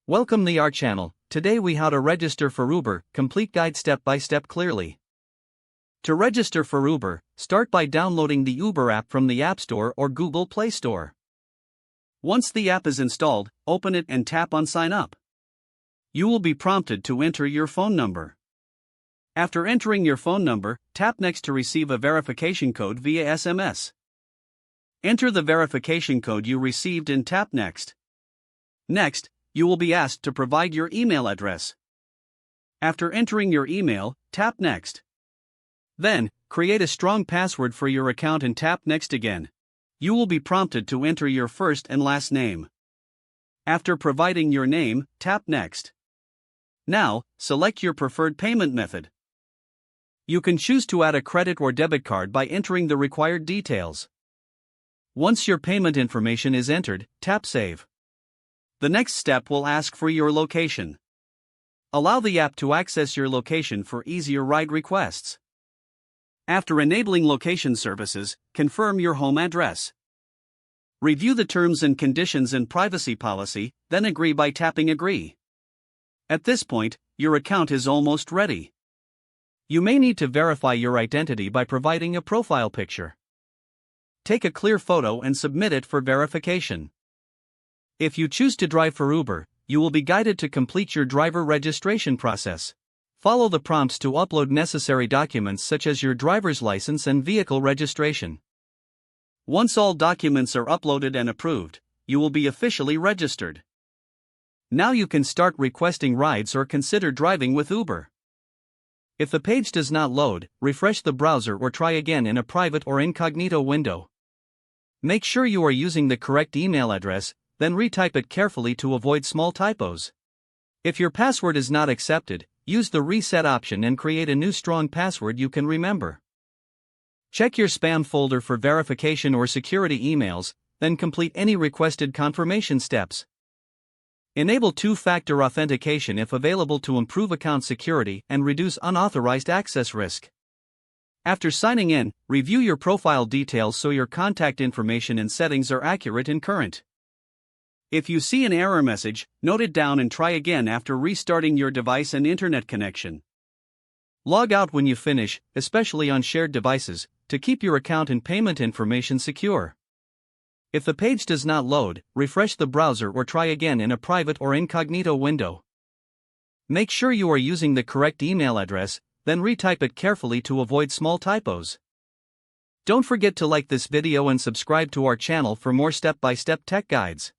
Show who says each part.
Speaker 1: Welcome to our channel. Today we how to register for Uber, complete guide step by step clearly. To register for Uber, start by downloading the Uber app from the App Store or Google Play Store. Once the app is installed, open it and tap on Sign Up. You will be prompted to enter your phone number. After entering your phone number, tap Next to receive a verification code via SMS. Enter the verification code you received and tap Next. Next, you will be asked to provide your email address. After entering your email, tap Next. Then, create a strong password for your account and tap Next again. You will be prompted to enter your first and last name. After providing your name, tap Next. Now, select your preferred payment method. You can choose to add a credit or debit card by entering the required details. Once your payment information is entered, tap Save. The next step will ask for your location. Allow the app to access your location for easier ride requests. After enabling location services, confirm your home address. Review the terms and conditions and privacy policy, then agree by tapping Agree. At this point, your account is almost ready. You may need to verify your identity by providing a profile picture. Take a clear photo and submit it for verification. If you choose to drive for Uber, you will be guided to complete your driver registration process. Follow the prompts to upload necessary documents such as your driver's license and vehicle registration. Once all documents are uploaded and approved, you will be officially registered. Now you can start requesting rides or consider driving with Uber. If the page does not load, refresh the browser or try again in a private or incognito window. Make sure you are using the correct email address, then retype it carefully to avoid small typos. If your password is not accepted, use the reset option and create a new strong password you can remember. Check your spam folder for verification or security emails, then complete any requested confirmation steps. Enable two-factor authentication if available to improve account security and reduce unauthorized access risk. After signing in, review your profile details so your contact information and settings are accurate and current. If you see an error message, note it down and try again after restarting your device and internet connection. Log out when you finish, especially on shared devices, to keep your account and payment information secure. If the page does not load, refresh the browser or try again in a private or incognito window. Make sure you are using the correct email address, then retype it carefully to avoid small typos. Don't forget to like this video and subscribe to our channel for more step-by-step tech guides.